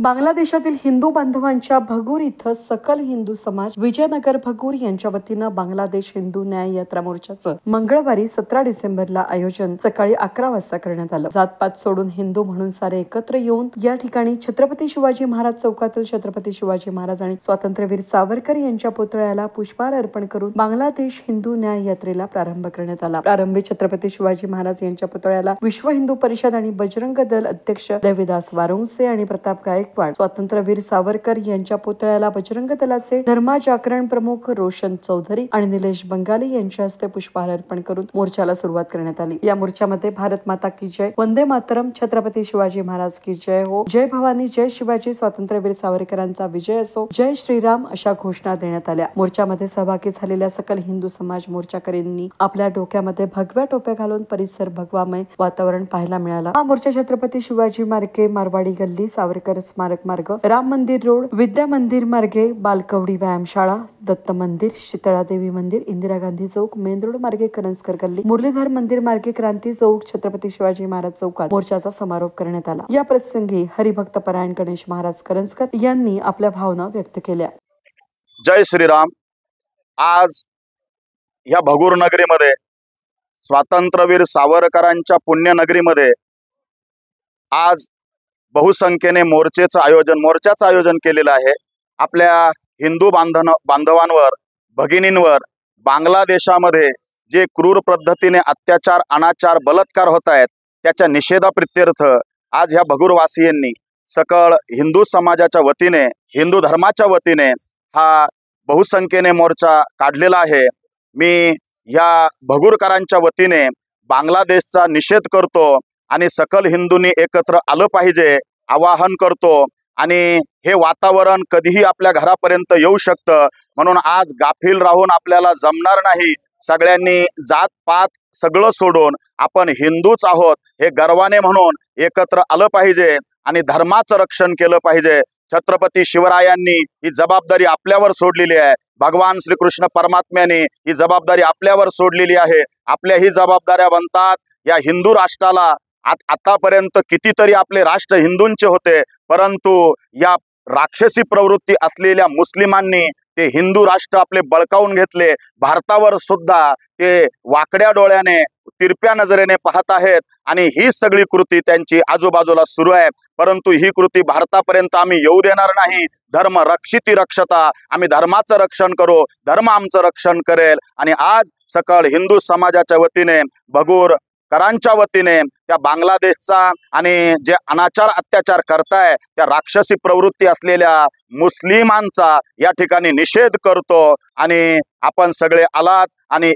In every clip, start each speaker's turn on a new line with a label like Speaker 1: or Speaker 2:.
Speaker 1: बांगलादेशातील हिंदू बांधवांच्या भगूर इथं सकल हिंदू समाज विजयनगर भगूर यांच्या वतीनं बांगलादेश हिंदू न्याय यात्रा मोर्चाचं मंगळवारी 17 डिसेंबरला आयोजन सकाळी 11 वाजता करण्यात आलं। जातपात सोडून हिंदू म्हणून सारे एकत्र येऊन या ठिकाणी छत्रपती शिवाजी महाराज चौकातील छत्रपती शिवाजी महाराज आणि स्वातंत्र्यवीर सावरकर यांच्या पुतळ्याला पुष्पहार अर्पण करून बांगलादेश हिंदू न्याय यात्रेला प्रारंभ करण्यात आला। प्रारंभी छत्रपती शिवाजी महाराज यांच्या पुतळ्याला विश्व हिंदू परिषद आणि बजरंग दल अध्यक्ष देविदास वारुंसे आणि प्रताप गायकवाड, स्वातंत्र्यवीर सावरकर यांच्या पुतळ्याला बजरंग दलाचे धर्मजागरण प्रमुख रोशन चौधरी आणि निलेश बंगाली यांच्या हस्ते पुष्पहार अर्पण करून मोर्चाला सुरुवात करण्यात आली। या मोर्चामध्ये भारत माता की जय, वंदे मातरम, छत्रपती शिवाजी महाराज की जय हो, जय भवानी, जय शिवाजी, स्वातंत्र्यवीर सावरकरांचा विजय असो, जय श्रीराम अशा घोषणा देण्यात आल्या। मोर्चामध्ये सहभागी झालेल्या सकल हिंदू समाज मोर्चाकरींनी आपल्या डोक्यामध्ये भगव्या टोप्या घालून परिसर भगवामय वातावरण पाहायला मिळाला। हा मोर्चा छत्रपती शिवाजी मार्गे, मारवाडी गल्ली, सावरकर स्मारक मार्ग, राम मंदिर रोड, विद्या मंदिर मार्गे, बालकवडी व्यायामशाळा, दत्त मंदिर, शीतळादेवी मंदिर, इंदिरा गांधी चौक, मेन रोड मार्गे करंजकर गल्ली, मुरलीधर मंदिर मार्गे क्रांती चौक, छत्रपती शिवाजी महाराज चौकात मोर्चाचा समारोप करण्यात आला। या प्रसंगी हरिभक्त परायण गणेश महाराज करंजकर यांनी आपल्या भावना व्यक्त केल्या।
Speaker 2: जय श्रीराम। आज या भगूर नगरीमध्ये, स्वातंत्र्यवीर सावरकरांच्या पुण्यनगरीमध्ये आज बहुसंख्येने मोर्चाचं आयोजन केलेलं आहे। आपल्या हिंदू बांधवांवर, भगिनींवर बांगलादेशामध्ये जे क्रूर पद्धतीने अत्याचार, अनाचार, बलात्कार होत आहेत त्याच्या निषेधाप्रित्यर्थ आज ह्या भगूरवासियांनी सकळ हिंदू समाजाच्या वतीने, हिंदू धर्माच्या वतीने हा बहुसंख्येने मोर्चा काढलेला आहे। मी या भगूरकरांच्या वतीने बांगलादेशचा निषेध करतो आणि सकल हिंदूंनी एकत्र आलं पाहिजे आवाहन करतो। आणि हे वातावरण कधीही आपल्या घरापर्यंत येऊ शकतं, म्हणून आज गाफील राहून आपल्याला जमणार नाही। सगळ्यांनी जात पात सगळं सोडून आपण हिंदूच आहोत हे गर्वाने म्हणून एकत्र आलं पाहिजे आणि धर्माचं रक्षण केलं पाहिजे। छत्रपती शिवरायांनी ही जबाबदारी आपल्यावर सोडलेली आहे। भगवान श्रीकृष्ण परमात्म्याने ही जबाबदारी आपल्यावर सोडलेली आहे। आपल्या ही जबाबदाऱ्या बनतात। या हिंदू राष्ट्राला आतापर्यंत कितीतरी आपले राष्ट्र हिंदूंचे होते, परंतु या राक्षसी प्रवृत्ती असलेल्या मुस्लिमांनी ते हिंदू राष्ट्र आपले बळकावून घेतले। भारतावर सुद्धा ते वाकड्या डोळ्याने, तिरप्या नजरेने पाहत आहेत आणि ही सगळी कृती त्यांची आजूबाजूला सुरू आहे। परंतु ही कृती भारतापर्यंत आम्ही येऊ देणार नाही। धर्म रक्षिती रक्षता, आम्ही धर्माचं रक्षण करू, धर्म आमचं रक्षण करेल। आणि आज सकळ हिंदू समाजाच्या वतीने, भगूर करांच्या वतीने त्या बांगलादेशचा आणि जे अनाचार अत्याचार करताय त्या राक्षसी प्रवृत्ती असलेल्या मुस्लिमांचा या ठिकाणी निषेध करतो। आणि आपण सगळे आलात आणि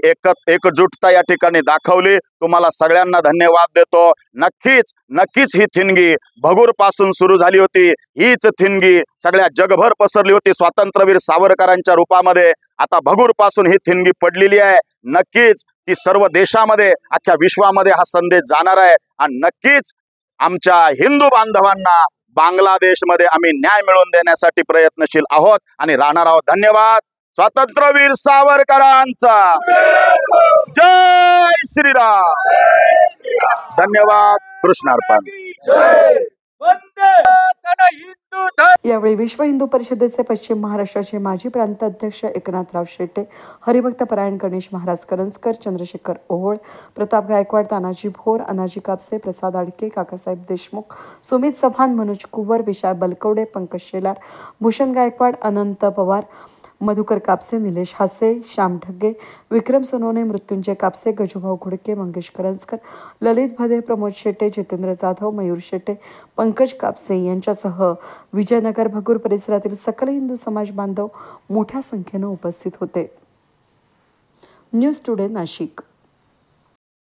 Speaker 2: एकजुटता या ठिकाणी दाखवली। तुम्हाला सगळ्यांना धन्यवाद देतो। नक्कीच ही थिणगी भगूर पासून सुरू झाली होती। हीच थिणगी सगळ्या जगभर पसरली होती स्वातंत्र्यवीर सावरकरांच्या रूपामध्ये। आता भगूर पासून ही थिणगी पडलेली आहे। नक्कीच ती सर्व देशामध्ये, अख्ख्या विश्वामध्ये हा संदेश जाणार आहे। आणि नक्कीच आमच्या हिंदू बांधवांना बांगलादेशमध्ये आम्ही न्याय मिळवून देण्यासाठी प्रयत्नशील आहोत आणि राहणार आहोत। धन्यवाद। स्वातंत्र्यवीर सावरकरांचा जय श्रीराम। धन्यवाद। कृष्णार्पण।
Speaker 1: यावेळी विश्व हिंदू परिषदेचे पश्चिम महाराष्ट्राचे माजी प्रांताध्यक्ष एकनाथराव शेटे, हरिभक्त परायण गणेश महाराज करंजकर, चंद्रशेखर ओहोळ, प्रताप गायकवाड, तानाजी भोर, अनाजी कापसे, प्रसाद आडके, काकासाहेब देशमुख, सुमित चव्हाण, मनोज कुवर, विशाल बलकवडे, पंकज शेलार, भूषण गायकवाड, अनंत पवार, मधुकर कापसे, निलेश हासे, श्याम ढगे, विक्रम सोनवणे, मृत्युंजय कापसे, गजूभाऊ घोडके, मंगेश करंजकर, ललित भदे, प्रमोद शेटे, जितेंद्र जाधव, मयूर शेटे, पंकज कापसे यांच्यासह विजयनगर भगूर परिसरातील सकल हिंदू समाज बांधव मोठ्या संख्येने उपस्थित होते। News today Nashik.